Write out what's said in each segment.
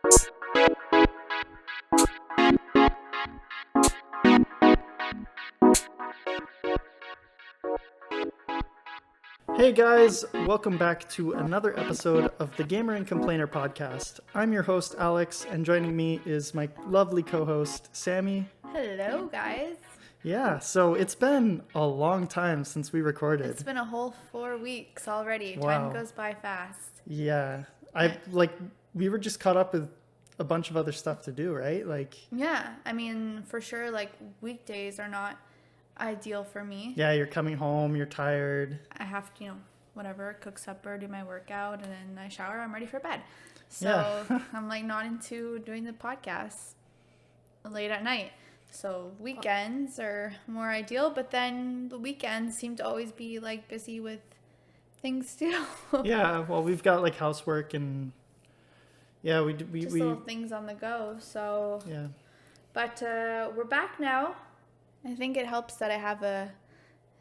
Hey guys, welcome back to another episode of the Gamer and Complainer podcast. I'm your host Alex, and joining me is my lovely co-host Sammy. Hello guys. Yeah, so it's been a long time since we recorded. It's been a whole 4 weeks already. Wow. Time goes by fast. Yeah, we were just caught up with a bunch of other stuff to do, right? Yeah, I mean, for sure, weekdays are not ideal for me. Yeah, you're coming home, you're tired. I have to, whatever, cook supper, do my workout, and then I shower, I'm ready for bed. So Yeah. I'm not into doing the podcast late at night. So weekends are more ideal, but then the weekends seem to always be busy with things too. Yeah, well, we've got housework and yeah, we little things on the go. So yeah. But we're back now. I think it helps that I have a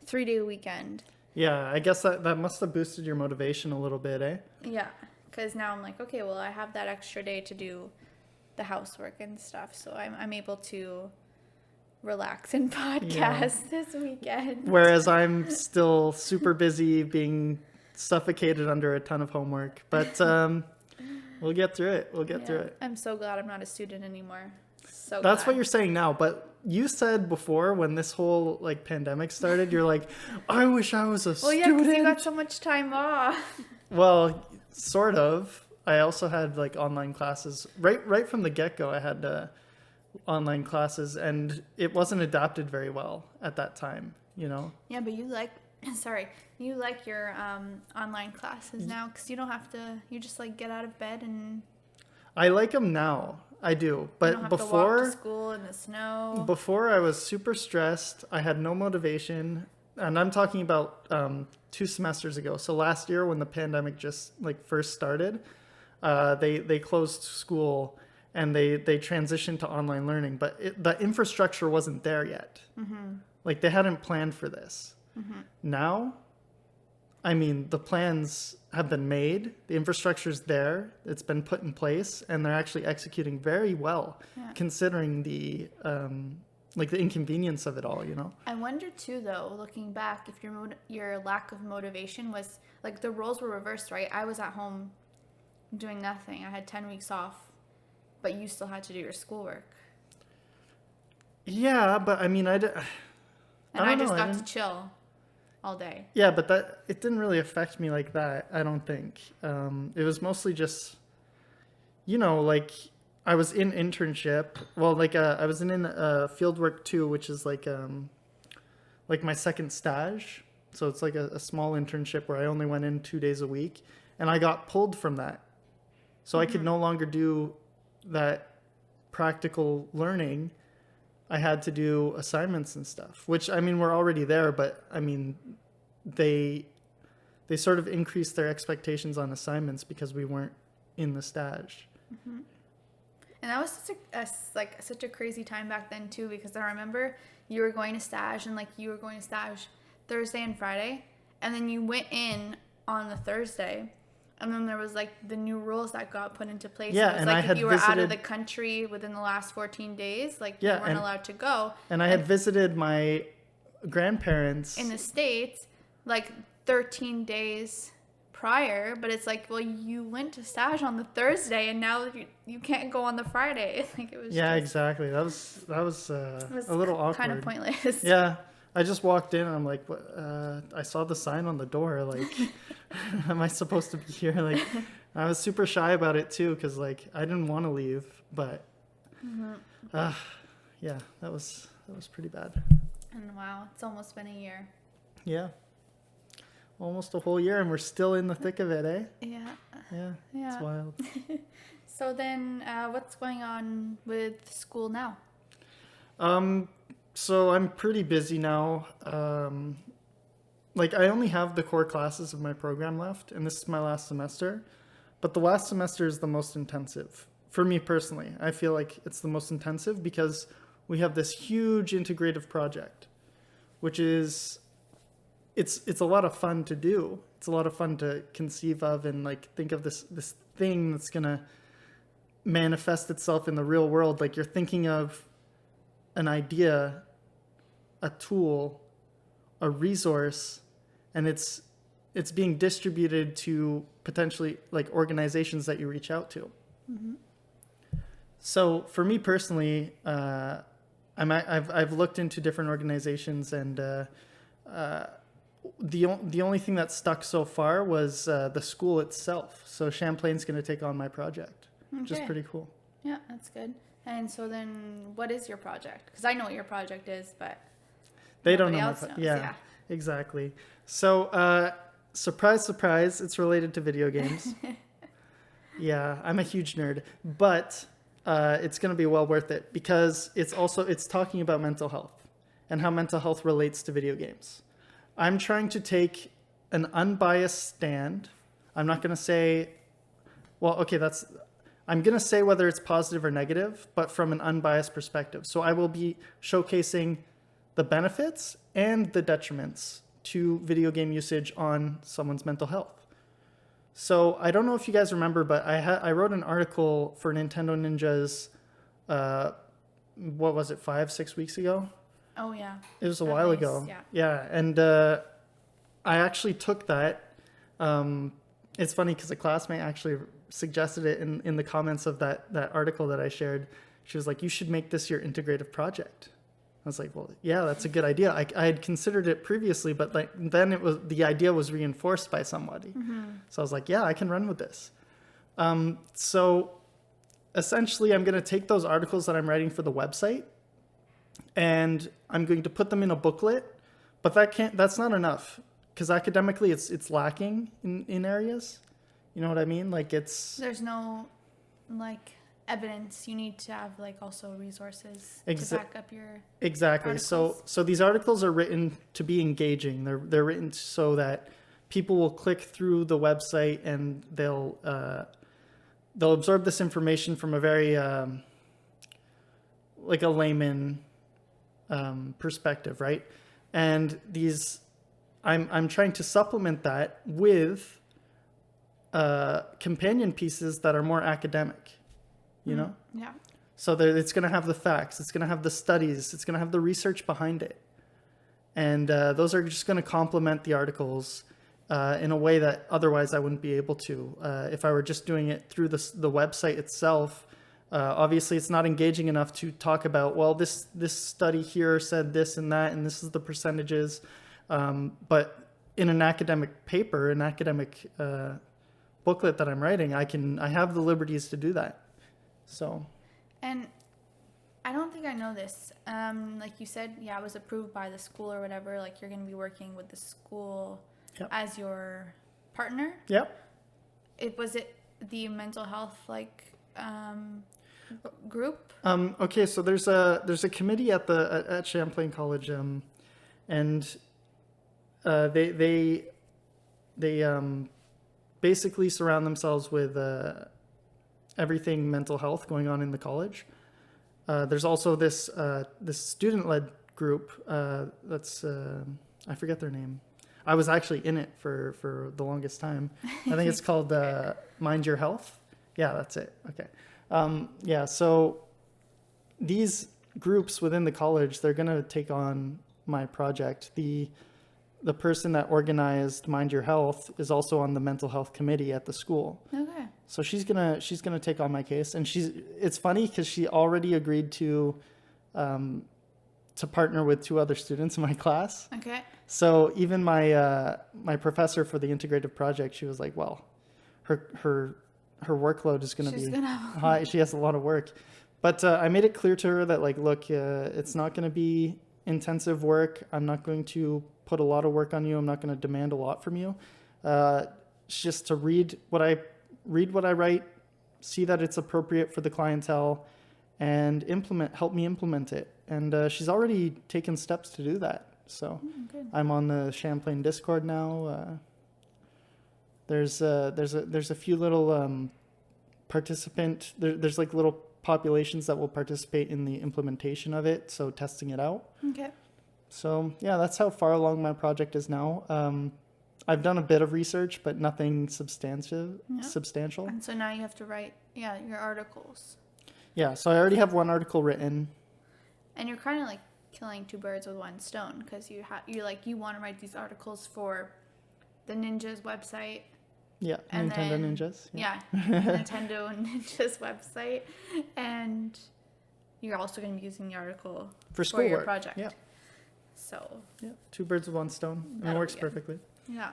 3-day weekend. Yeah, I guess that must have boosted your motivation a little bit, eh? Yeah, because now I'm okay, well, I have that extra day to do the housework and stuff, so I'm able to relax and podcast this weekend. Whereas I'm still super busy being suffocated under a ton of homework. But we'll get through it. We'll get through it. I'm so glad I'm not a student anymore. So That's glad. what you're saying now, but you said before when this whole pandemic started, you're like, I wish I was a student. Well, yeah, because you got so much time off. Well, sort of. I also had online classes right from the get-go. I had online classes, and it wasn't adapted very well at that time. Yeah, but you like your online classes now because you don't have to. You just get out of bed and. I like them now. I do, but you don't have before to walk to school in the snow. Before I was super stressed. I had no motivation, and I'm talking about 2 semesters ago. So last year, when the pandemic just first started, they closed school and they transitioned to online learning, but the infrastructure wasn't there yet. Mm-hmm. They hadn't planned for this. Mm-hmm. Now, I mean, the plans have been made, the infrastructure's there, it's been put in place, and they're actually executing very well, considering the inconvenience of it all, I wonder too, though, looking back, if your lack of motivation was, the roles were reversed, right? I was at home doing nothing. I had 10 weeks off, but you still had to do your schoolwork. Yeah, but I mean, I just got to chill all day. Yeah, but it didn't really affect me like that, I don't think. It was mostly just, I was in internship. Well, I was in fieldwork 2, which is my second stage. So it's a small internship where I only went in 2 days a week, and I got pulled from that. So I could no longer do that practical learning. I had to do assignments and stuff, which, I mean, we're already there, but I mean, they sort of increased their expectations on assignments because we weren't in the stage. Mm-hmm. And that was such a crazy time back then too, because I remember you were going to stage, and you were going to stage Thursday and Friday, and then you went in on the Thursday. And then there was the new rules that got put into place. Yeah, it was and I had if you were out visited of the country within the last 14 days, you weren't allowed to go. And I had visited my grandparents in the States 13 days prior, but it's well, you went to stage on the Thursday, and now you can't go on the Friday. It was exactly. That was a little awkward. Kind of pointless. Yeah. I just walked in and I'm like, I saw the sign on the door. Am I supposed to be here? I was super shy about it too, because I didn't want to leave, but yeah, that was pretty bad. And wow, it's almost been a year. Yeah, almost a whole year, and we're still in the thick of it, eh? Yeah. It's wild. So then, what's going on with school now? So I'm pretty busy now. I only have the core classes of my program left, and this is my last semester. But the last semester is the most intensive. For me personally, I feel like it's the most intensive because we have this huge integrative project, which is, it's a lot of fun to do. It's a lot of fun to conceive of and think of this thing that's gonna manifest itself in the real world. Like you're thinking of an idea, a tool, a resource, and it's being distributed to potentially like organizations that you reach out to. Mm-hmm. So for me personally, I've looked into different organizations, and the only thing that stuck so far was the school itself. So Champlain's going to take on my project, which is pretty cool. Yeah, that's good. And so then, what is your project? Because I know what your project is, but they don't know. Else knows. Yeah, exactly. So surprise, surprise, it's related to video games. Yeah, I'm a huge nerd, but it's going to be well worth it because it's talking about mental health and how mental health relates to video games. I'm trying to take an unbiased stand. I'm not going to say, well, okay, I'm going to say whether it's positive or negative, but from an unbiased perspective. So I will be showcasing the benefits and the detriments to video game usage on someone's mental health. So I don't know if you guys remember, but I wrote an article for Nintendo Ninja's, what was it, 5-6 weeks ago? Oh, yeah. It was a while ago. Yeah. And I actually took that. It's funny because a classmate actually suggested it in the comments of that article that I shared. She was like, you should make this your integrative project. I was like, well, yeah, that's a good idea. I had considered it previously, but then the idea was reinforced by somebody. Mm-hmm. So I was like, yeah, I can run with this. So essentially, I'm going to take those articles that I'm writing for the website, and I'm going to put them in a booklet. But that's not enough because academically, it's lacking in areas. You know what I mean? Like there's no evidence. You need to have also resources to back up your articles. So these articles are written to be engaging. They're written so that people will click through the website and they'll absorb this information from a very like a layman perspective, right? And I'm trying to supplement that with companion pieces that are more academic. You know? Yeah. So it's going to have the facts. It's going to have the studies. It's going to have the research behind it. And those are just going to complement the articles in a way that otherwise I wouldn't be able to. If I were just doing it through the website itself, obviously it's not engaging enough to talk about, well, this study here said this and that, and this is the percentages. But in an academic paper, an academic booklet that I'm writing, I have the liberties to do that. So, and I don't think I know this. Like you said, yeah, it was approved by the school or whatever. Like you're going to be working with the school as your partner. Yep. Was it the mental health group? Okay, so there's a committee at Champlain College, and they basically surround themselves with everything mental health going on in the college. There's also this student-led group that's I forget their name. I was actually in it for the longest time. I think it's called Mind Your Health. Yeah, that's it. Okay. Yeah, so these groups within the college, they're going to take on my project. The person that organized Mind Your Health is also on the mental health committee at the school. Okay. So she's gonna take on my case, and it's funny because she already agreed to partner with 2 other students in my class. Okay. So even my professor for the integrative project, she was like, well, her workload is gonna be high. She has a lot of work, but I made it clear to her that look, it's not gonna be intensive work. I'm not going to put a lot of work on you. I'm not going to demand a lot from you. It's just to read what I write, see that it's appropriate for the clientele, and help me implement it. And she's already taken steps to do that. So I'm on the Champlain Discord now. There's a few little participant. There's little populations that will participate in the implementation of it, so testing it out. Okay. So yeah, that's how far along my project is now. I've done a bit of research, but nothing substantial. Yeah. Substantial. And so now you have to write, your articles. Yeah, so I already have one article written. And you're kind of like killing two birds with one stone because you want to write these articles for the Ninja's website. Yeah, And Nintendo then, Ninjas. Yeah, Nintendo Ninja's website, and you're also going to be using the article For your schoolwork. project. Yeah. So. Yeah, two birds with one stone. And it That'll works be good. perfectly. Yeah.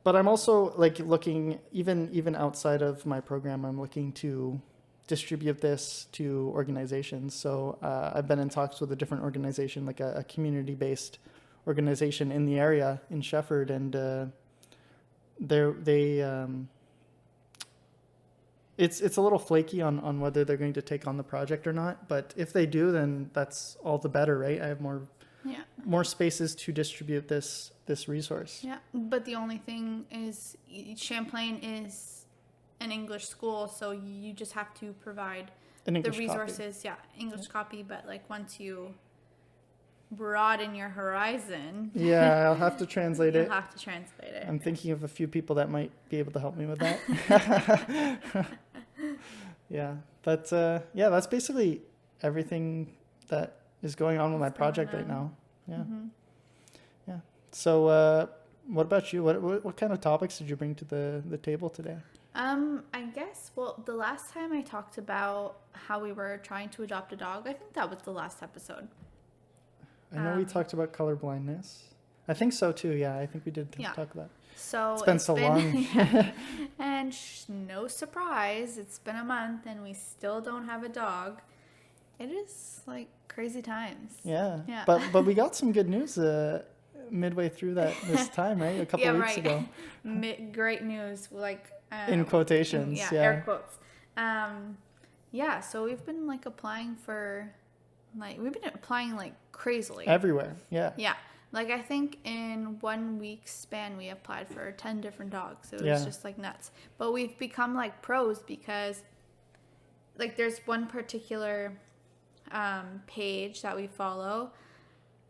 But I'm also like looking even outside of my program. I'm looking to distribute this to organizations. So I've been in talks with a different organization, like a community-based organization in the area in Shefford, and it's a little flaky on whether they're going to take on the project or not. But if they do, then that's all the better, right? I have more spaces to distribute this resource. Yeah, but the only thing is Champlain is an English school, so you just have to provide An English the resources. copy. Yeah, English copy, but like once you broaden your horizon, Yeah, I'll have to translate you'll it. have to translate it. I'm thinking of a few people that might be able to help me with that. Yeah, but yeah, that's basically everything that is going on with my project right now. Yeah. Mm-hmm. Yeah. So what about you? What kind of topics did you bring to the table today? I guess, well, the last time I talked about how we were trying to adopt a dog, I think that was the last episode. I know we talked about color blindness. I think so too. Yeah, I think we did talk about. So it's been so long. Yeah. And no surprise, it's been a month and we still don't have a dog. It is like crazy times. Yeah. Yeah. But we got some good news midway through this time, right? A couple weeks ago. Great news, like in quotations. Yeah, Yeah. air quotes. Yeah. So we've been like applying for, like crazily Everywhere. Yeah. Yeah. Like, I think in 1 week span, we applied for 10 different dogs. It was just, like, nuts. But we've become, like, pros because, like, there's one particular page that we follow.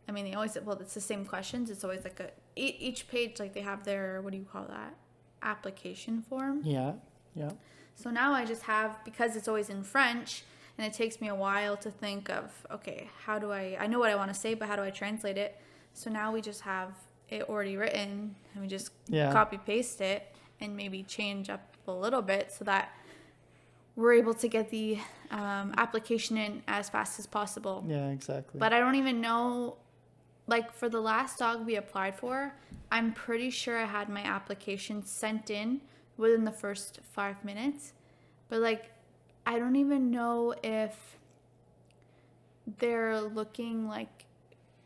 I mean, it's the same questions. It's always, like, each page, like, they have their, what do you call that? Application form. Yeah. Yeah. So now I just have, because it's always in French, and it takes me a while to think of, okay, I know what I want to say, but how do I translate it? So now we just have it already written, and we just copy paste it and maybe change up a little bit so that we're able to get the application in as fast as possible. Yeah, exactly. But I don't even know, like for the last dog we applied for, I'm pretty sure I had my application sent in within the first 5 minutes. But like, I don't even know if they're looking like,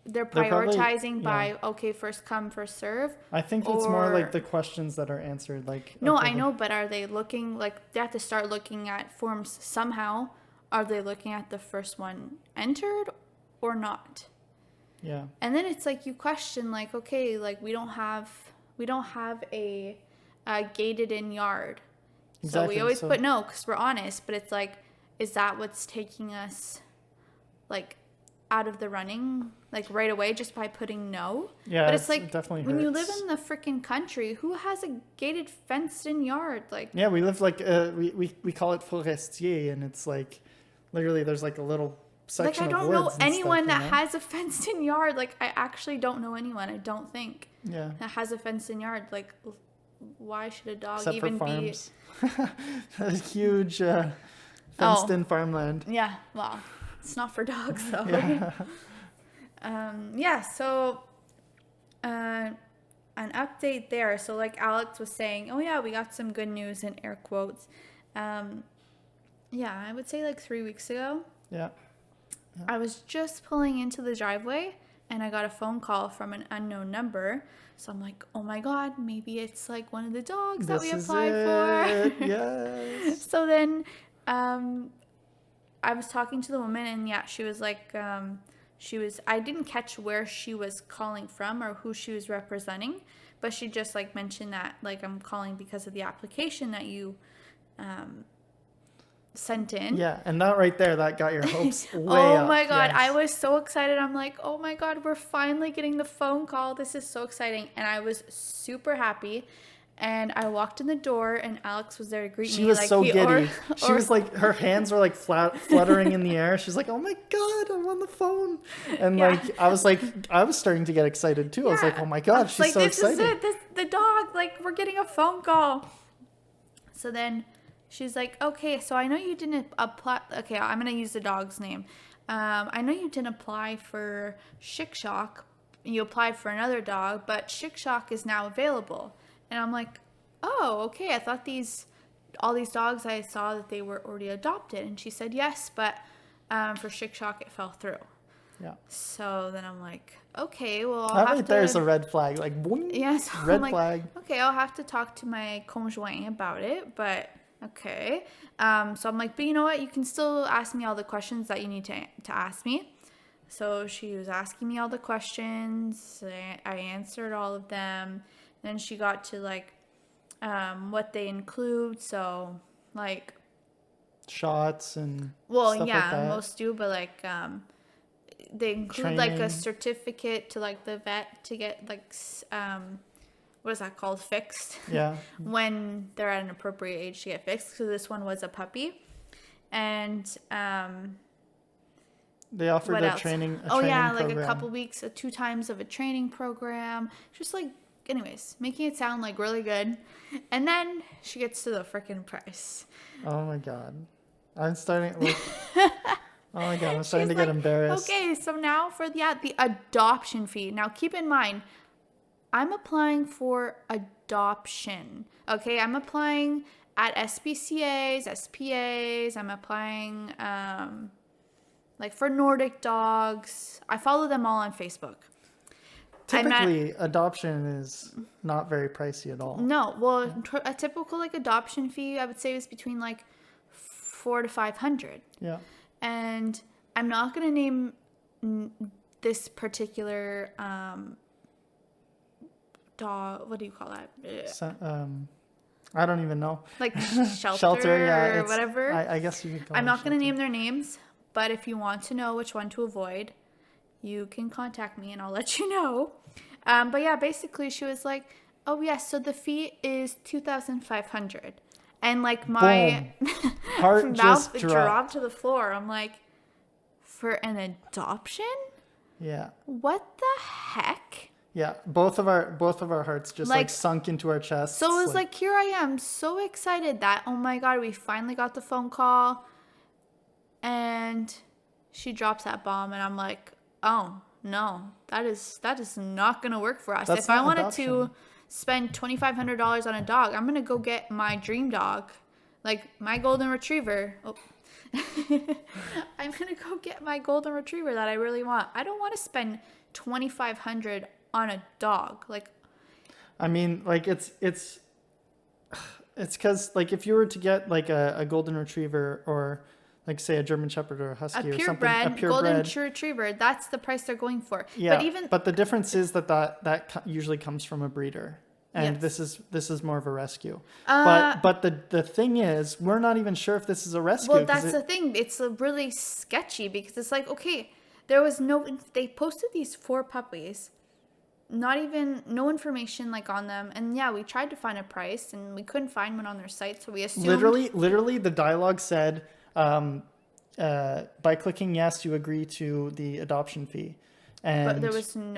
they're prioritizing by first come first serve. I think it's more like the questions that are answered. Like no, I know, but are they looking like they have to start looking at forms somehow? Are they looking at the first one entered or not? Yeah. And then it's like you question like, okay, like we don't have a gated in yard. Exactly. So we always put no because we're honest, but it's like, is that what's taking us like out of the running like right away just by putting no? Yeah, but it's like it definitely when you hurts. live in the freaking country, who has a gated fenced in yard? Like yeah, we live like we call it forestier, and it's like literally there's like a little section like I of don't know woods and anyone stuff, that has a fenced in yard. Like I actually don't know anyone, I don't think, that has a fenced in yard. Like why should a dog except even for farms. A huge fenced in farmland. Yeah, well, it's not for dogs though. So an update there. So like Alex was saying, oh yeah, we got some good news in air quotes. I would say like 3 weeks ago. Yeah. I was just pulling into the driveway and I got a phone call from an unknown number. So I'm like, oh my God, maybe it's like one of the dogs that we applied for. Yes. So then I was talking to the woman and she was like, I didn't catch where she was calling from or who she was representing, but she just like mentioned that like I'm calling because of the application that you sent in. Yeah, and that right there, that got your hopes way Oh up. my God. Yes. I was so excited. I'm like, oh my God, we're finally getting the phone call. This is so exciting. And I was super happy. And I walked in the door, and Alex was there to greet me. She was like, so giddy. She was like, her hands were like fluttering in the air. She's like, "Oh my God, I'm on the phone!" And Yeah. like, I was starting to get excited too. I was like, "Oh my I God, was she's like, so this excited!" is it. This the dog. Like, we're getting a phone call. So then she's like, okay, so I know you didn't apply. Okay, I'm going to use the dog's name. I know you didn't apply for Shikshock. You applied for another dog, but Shikshock is now available. And I'm like, oh, okay. I thought all these dogs, I saw that they were already adopted. And she said yes, but for Shikshock, it fell through. Yeah. So then I'm like, okay, well, I'll That have right to. there's a red flag. Like, boing, Yes, red I'm like, flag. okay, I'll have to talk to my conjoint about it, but okay. So I'm like, but you know what? You can still ask me all the questions that you need to ask me. So she was asking me all the questions. I answered all of them. Then she got to like what they include. So like, Shots and well, stuff yeah, like that. most do, but like they include like a Training. certificate to like the vet to get like what is that called, fixed. Yeah. When they're at an appropriate age to get fixed. So this one was a puppy. And They offered what a else? training. Oh yeah, program. like a couple weeks, 2 times of a training program. Just like, anyways, making it sound like really good. And then she gets to the freaking price. Oh my God, I'm starting. Like, oh my God, I'm starting to get embarrassed. Okay, so now for the adoption fee. Now keep in mind, I'm applying for adoption. Okay, I'm applying at SPCAs, SPAs. I'm applying like for Nordic dogs. I follow them all on Facebook. Typically, adoption is not very pricey at all. No, well, a typical like adoption fee, I would say, is between like $400 to $500. Yeah. And I'm not gonna name this particular dog. What do you call that? I don't even know. Like shelter, yeah, or whatever. I guess you could call I'm it not going to shelter. name their names, but if you want to know which one to avoid, you can contact me and I'll let you know. But yeah, basically she was like, oh yes, so the fee is $2,500. And like my Heart mouth just dropped to the floor. I'm like, for an adoption? Yeah. What the heck? Yeah, both of our hearts just like Like, sunk into our chests. So it was like, here I am, so excited that, oh my God, we finally got the phone call. And she drops that bomb, and I'm like, oh, no, that is not going to work for us. That's if I not wanted adoption. to spend $2,500 on a dog, I'm going to go get my dream dog, like my golden retriever. Oh. I'm going to go get my golden retriever that I really want. I don't want to spend $2,500 on a dog. Like, I mean, like it's because like if you were to get like a golden retriever or like say a German Shepherd or a Husky or something, a golden purebred retriever, that's the price they're going for. Yeah, But the difference is that usually comes from a breeder, and Yes. this is more of a rescue. But the thing is, we're not even sure if this is a rescue. Well, that's the thing. It's really sketchy because it's like, okay, they posted these 4 puppies, no information like on them. And yeah, we tried to find a price and we couldn't find one on their site. So we assumed. Literally the dialogue said, by clicking yes, you agree to the adoption fee. And But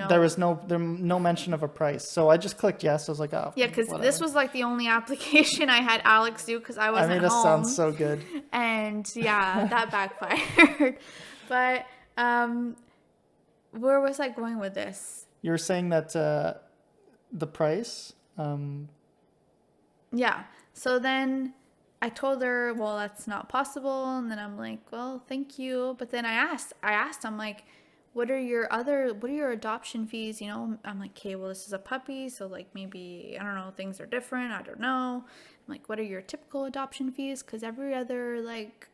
there was no mention of a price. So I just clicked yes. I was like, oh, yeah, because whatever. this was like the only application I had Alex do because I wasn't I made us home. sound so good. And yeah, that backfired. But where was I going with this? You were saying that the price. Yeah. So then I told her, well, that's not possible. And then I'm like, well, thank you. But then I asked, I'm like, what are your adoption fees? You know, I'm like, okay, well, this is a puppy. So like, maybe, I don't know, things are different. I don't know. I'm like, what are your typical adoption fees? Because every other like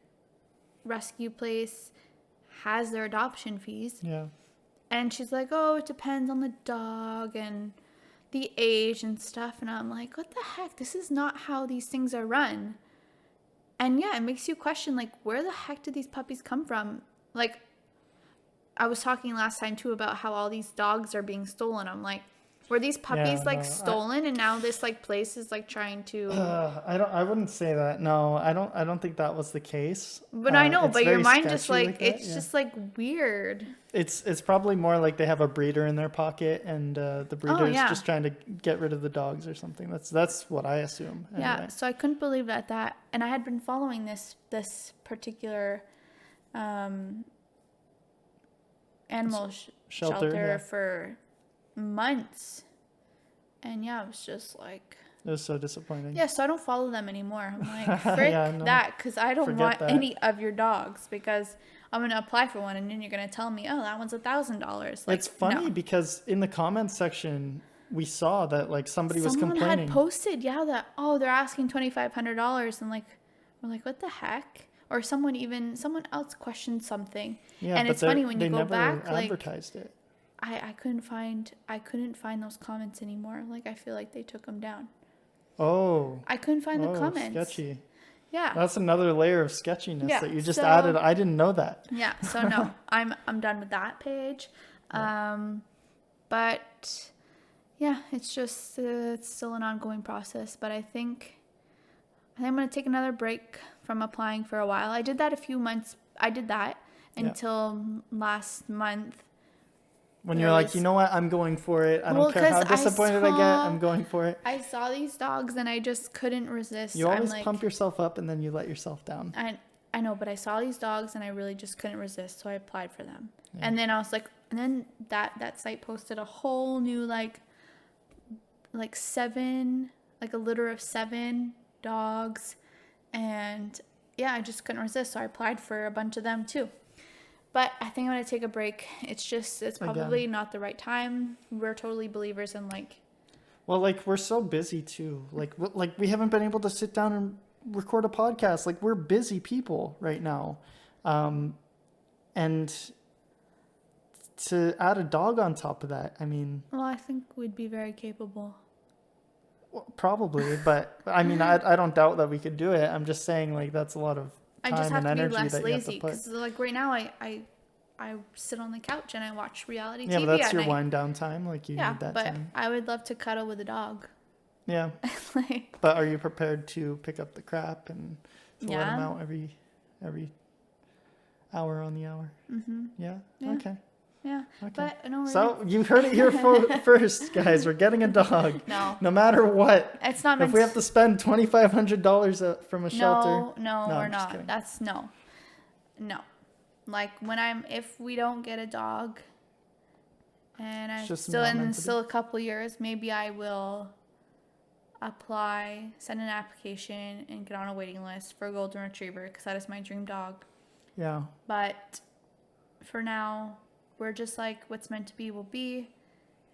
rescue place has their adoption fees. Yeah. And she's like, oh, it depends on the dog and the age and stuff. And I'm like, what the heck? This is not how these things are run. And yeah, it makes you question, like, where the heck did these puppies come from? Like, I was talking last time too about how all these dogs are being stolen. I'm like, were these puppies Yeah, like no, stolen, and now this like place is like trying to? I wouldn't say that. No, I don't think that was the case. But I know, It's but your very mind just sketchy like like that. it's Yeah. just like weird. It's probably more like they have a breeder in their pocket, and the breeder is yeah. just trying to get rid of the dogs or something. That's what I assume. Anyway. Yeah, so I couldn't believe that, and I had been following this particular animal shelter yeah. for months, and yeah, it was just like, It was so disappointing. yeah, so I don't follow them anymore. I'm like, frick Yeah, no. that, because I don't Forget want that. any of your dogs, because I'm gonna apply for one, and then you're gonna tell me, oh, that one's $1,000. Like, It's funny no. because in the comments section we saw that like somebody was Someone complaining. had posted, yeah, that, oh, they're asking $2,500, and like, we're like, what the heck? Or someone else questioned something. Yeah, And but it's funny when you go never back, like, advertised it. I couldn't find those comments anymore. Like, I feel like they took them down. Oh. I couldn't find the comments. Sketchy. Yeah. That's another layer of sketchiness Yeah, that you just so- added. I didn't know that. Yeah. So no, I'm done with that page. But yeah, it's just it's still an ongoing process. But I think I'm gonna take another break from applying for a while. I did that a few months. I did that until last month. When you're like, you know what, I'm going for it. I Well, don't care how 'cause I disappointed I get. saw- I'm going for it. I saw these dogs and I just couldn't resist. You always I'm like, pump yourself up and then you let yourself down. I know, but I saw these dogs and I really just couldn't resist, so I applied for them. Yeah. And then I was like, and then that site posted a whole new like seven, like a litter of 7 dogs, and yeah, I just couldn't resist, so I applied for a bunch of them too. But I think I'm gonna take a break. It's probably not the right time. We're totally believers in like. Well, like we're so busy too. Like we haven't been able to sit down and record a podcast. Like we're busy people right now, and to add a dog on top of that, I mean. Well, I think we'd be very capable. Well, probably, but I mean, I don't doubt that we could do it. I'm just saying, like that's a lot of time I just have and to be energy less that lazy you have to because like right now I sit on the couch and I watch reality TV. Yeah, but that's at your night. wind down time. Like you need that but time. I would love to cuddle with a dog. Yeah. Like, but are you prepared to pick up the crap and to let Yeah. them out every hour on the hour? mm-hmm. Yeah. Yeah. Okay. Yeah. Okay. But no. So you heard it here first, guys. We're getting a dog. No. No matter what. It's not. If we have to spend $2,500 from a shelter. No, No, we're I'm just not. kidding. That's no. Like if we don't get a dog, and I'm It's just still not meant to be. still a couple years, maybe I will apply, send an application, and get on a waiting list for a golden retriever because that is my dream dog. Yeah. But for now, we're just like what's meant to be will be.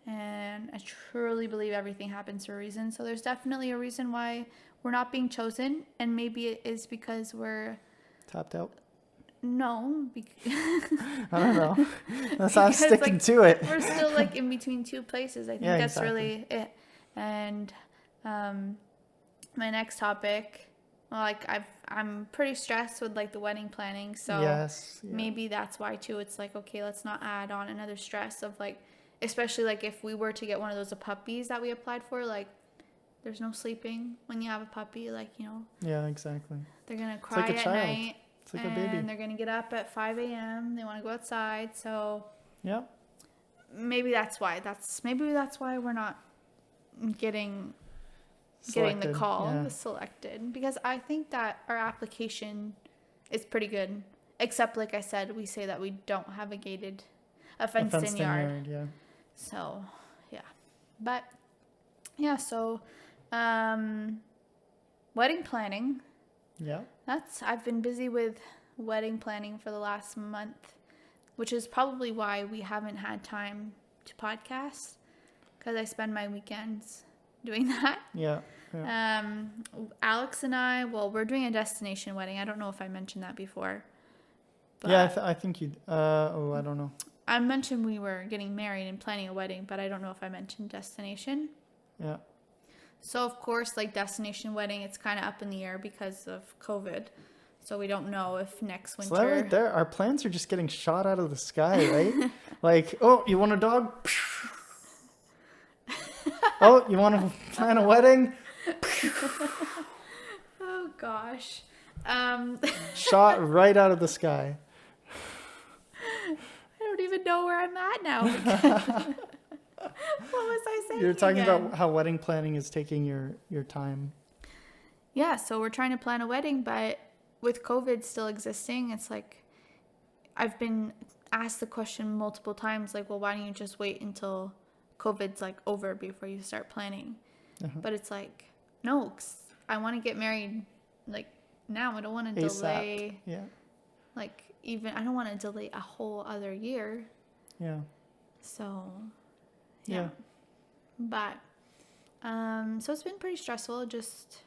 And I truly believe everything happens for a reason. So there's definitely a reason why we're not being chosen. And maybe it is because we're... Tapped out. No. I don't know. That's how I'm Because, sticking like, to it. We're still like in between two places. I think Yeah, that's exactly. really it. And my next topic... Well, like I'm pretty stressed with like the wedding planning. So Yes. Yeah. maybe that's why too. It's like, okay, let's not add on another stress of like... Especially like if we were to get one of those puppies that we applied for, like there's no sleeping when you have a puppy, like, you know. Yeah, exactly. They're going to cry like a at child. night. It's like a baby. And they're going to get up at 5 a.m. They want to go outside. So Yeah. maybe that's why. Maybe that's why we're not getting the Selected, call yeah. selected. Because I think that our application is pretty good. Except, like I said, we say that we don't have a fenced-in yard. Yeah. So, yeah. But, yeah, so, wedding planning. Yeah. I've been busy with wedding planning for the last month, which is probably why we haven't had time to podcast, because I spend my weekends doing that. Yeah. Yeah. Alex and I, we're doing a destination wedding. I don't know if I mentioned that before. But Yeah, I think you. I don't know. I mentioned we were getting married and planning a wedding, but I don't know if I mentioned destination. Yeah. So of course, like destination wedding, it's kind of up in the air because of COVID. So we don't know if next So that winter. right there, our plans are just getting shot out of the sky, right? Like, oh, you want a dog? Oh, you want to plan a wedding? Oh gosh. Shot right out of the sky. I don't even know where I'm at now. What was I saying? You're talking again? about how wedding planning is taking your time. Yeah, so we're trying to plan a wedding, but with COVID still existing, it's like I've been asked the question multiple times, like, well, why don't you just wait until COVID's like over before you start planning? But it's like, no, 'cause I want to get married like now. I don't want to ASAP. delay, Yeah. like even I don't want to delay a whole other year. Yeah. So, Yeah. But so it's been pretty stressful. Just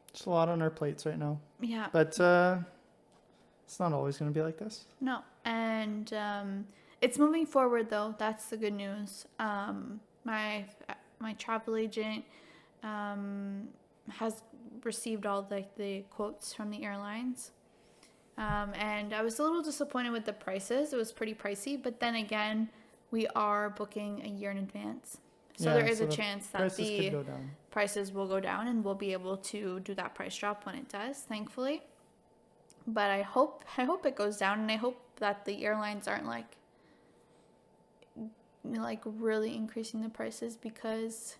It's a lot on our plates right now. yeah. But it's not always going to be like this. No, and it's moving forward though. That's the good news. My travel agent has received all the quotes from the airlines, and I was a little disappointed with the prices. It was pretty pricey, but then again, we are booking a year in advance, so Yeah, there is so a the chance that prices the could go down. prices will go down, and we'll be able to do that price drop when it does. Thankfully. But I hope it goes down, and I hope that the airlines aren't like really increasing the prices because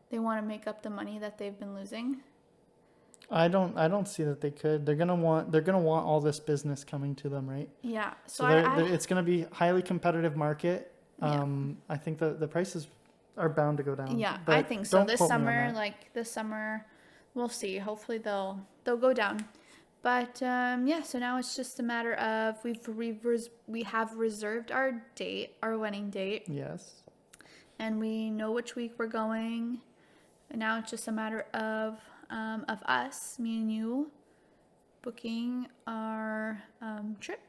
they want to make up the money that they've been losing. I don't see that they could. They're gonna want all this business coming to them, right? Yeah. So it's gonna be highly competitive market. Yeah. I think the prices are bound to go down. Yeah, but I think so. don't This quote me on summer, that. we'll see. Hopefully they'll go down. But yeah, so now it's just a matter of we have reserved our wedding date, Yes. and we know which week we're going. And now it's just a matter of us, me and you, booking our trip,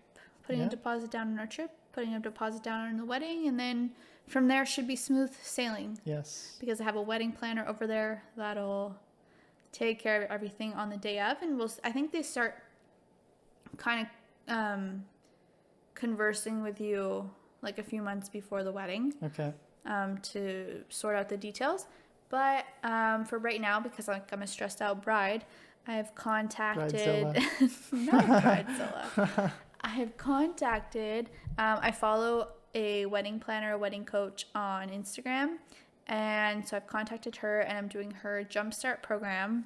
putting a Yeah. deposit down on our trip, putting a deposit down on the wedding, and then from there should be smooth sailing. Yes. Because I have a wedding planner over there that'll take care of everything on the day of, and I think they start kind of conversing with you like a few months before the wedding. Okay. To sort out the details. But for right now, because I'm a stressed out bride, I have contacted not bridezilla. I have contacted I follow a wedding planner, a wedding coach on Instagram, and so I've contacted her, and I'm doing her jumpstart program.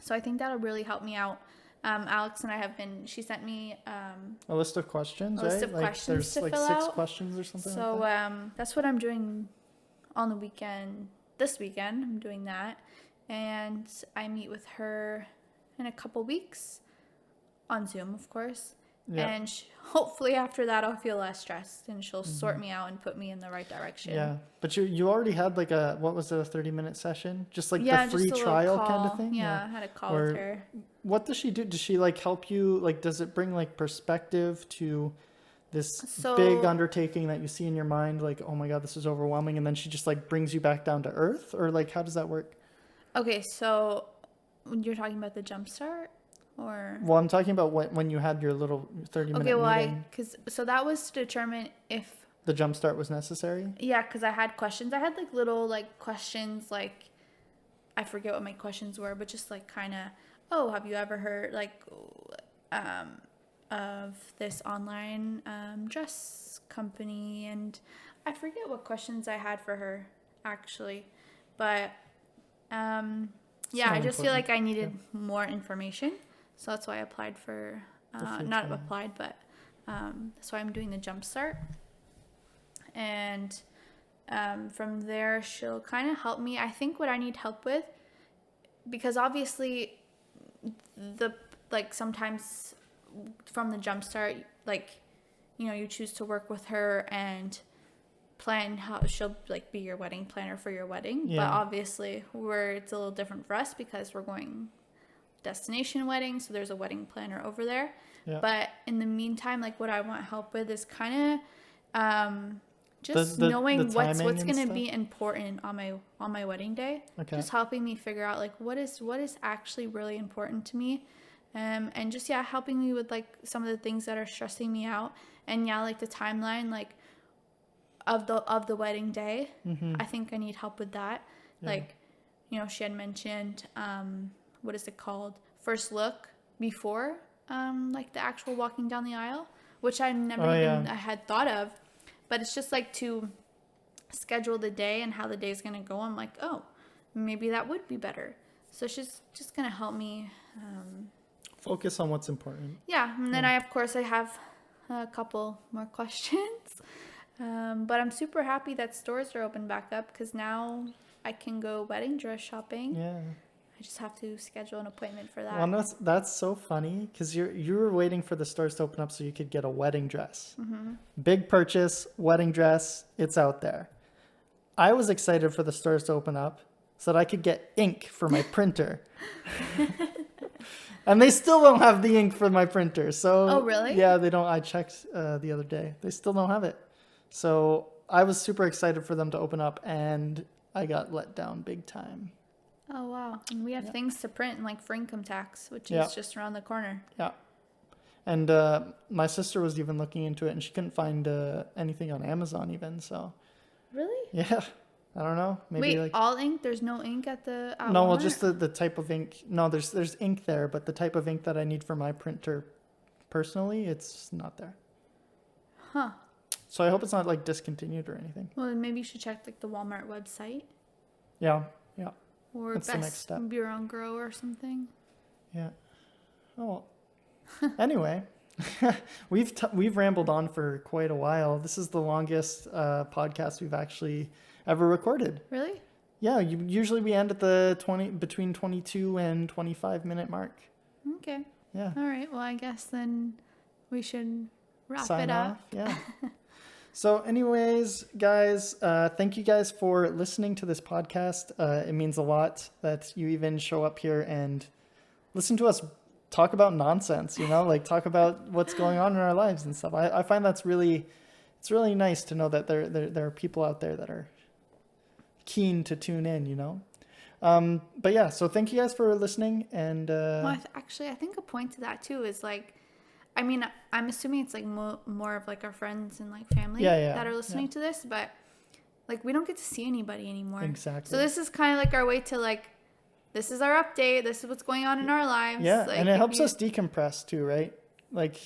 So I think that'll really help me out. Alex and I she sent me a list of questions, a list right? of Like questions there's to like fill 6 out. questions or something So like that. that's what I'm doing on the weekend. This weekend, I'm doing that, and I meet with her in a couple weeks on Zoom, of course. Yeah. And hopefully after that, I'll feel less stressed, and she'll sort me out and put me in the right direction. Yeah. But you already had like a 30-minute session? Just like Yeah, the free just a trial little kind of call. thing? Yeah, I had a call Or with her. What does she do? Does she like help you? Like, does it bring like perspective to this big undertaking that you see in your mind? Like, oh my God, this is overwhelming. And then she just like brings you back down to earth? Or like, how does that work? Okay, so you're talking about the jumpstart? Or Well, I'm talking about when you had your little 30-minute meeting. so that was to determine if The jump start was necessary? yeah, because I had questions. I had like little like questions, like I forget what my questions were, but just like kind of, oh, have you ever heard like of this online dress company? And I forget what questions I had for her actually, but yeah, I just feel like I needed more information, so that's why I applied for not applied, but that's why I'm doing the jump start. And from there, she'll kind of help me. I think what I need help with, because obviously sometimes from the jump start, like, you know, you choose to work with her and plan how she'll like be your wedding planner for your wedding. Yeah. But obviously it's a little different for us because we're going destination wedding, so there's a wedding planner over there. Yeah. But in the meantime, like what I want help with is kind of just The knowing what's timing and going to stuff? be important on my wedding day. Okay. Just helping me figure out like what is actually really important to me. And just helping me with like some of the things that are stressing me out. And like the timeline like of the wedding day. I think I need help with that. Yeah. Like, she had mentioned what is it called? First look before like the actual walking down the aisle, which I never I had thought of. But it's just like to schedule the day and how the day's gonna go. I'm like, oh, maybe that would be better. So she's just gonna help me focus on what's important. Yeah, and then I have a couple more questions. But I'm super happy that stores are open back up because now I can go wedding dress shopping. Yeah. I just have to schedule an appointment for that. Well, no, that's so funny because you were waiting for the stores to open up so you could get a wedding dress. Big purchase, wedding dress, it's out there. I was excited for the stores to open up so that I could get ink for my printer. And they still don't have the ink for my printer. So Oh, really? Yeah, they don't. I checked the other day. They still don't have it. So I was super excited for them to open up, and I got let down big time. Oh, wow. And we have things to print, like for income tax, which is just around the corner. Yeah. And my sister was even looking into it, and she couldn't find anything on Amazon even. So. Really? Yeah. I don't know. Maybe Wait, all ink? There's no ink at no, Walmart? well, just the type of ink. No, there's ink there, but the type of ink that I need for my printer personally, it's not there. Huh. So I hope it's not like discontinued or anything. Well, then maybe you should check like the Walmart website. Yeah. Or That's the next step. Best Bureau and Grow or something. Yeah. Oh. Anyway, we've rambled on for quite a while. This is the longest podcast we've actually ever recorded. Really? Yeah. Usually we end at the between 22 and 25-minute mark. Okay. Yeah. All right. Well, I guess then we should wrap Sign it up. off. Yeah. So anyways, guys, thank you guys for listening to this podcast. It means a lot that you even show up here and listen to us talk about nonsense, like talk about what's going on in our lives and stuff. I find it's really nice to know that there are people out there that are keen to tune in, But yeah, so thank you guys for listening. And Well, I think a point to that too is like, I mean, I'm assuming it's like more of like our friends and like family that are listening to this, but like we don't get to see anybody anymore. Exactly. So this is kind of like our way to like, this is our update. This is what's going on in our lives. Yeah, like, and it helps us decompress too, right? Like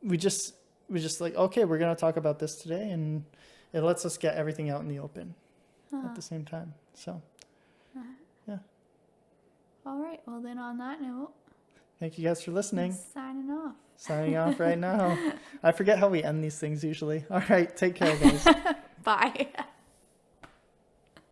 we just like, okay, we're gonna talk about this today, and it lets us get everything out in the open at the same time. So yeah. All right. Well, then on that note, thank you guys for listening. Signing off. Signing off right now. I forget how we end these things usually. All right, take care, guys. Bye.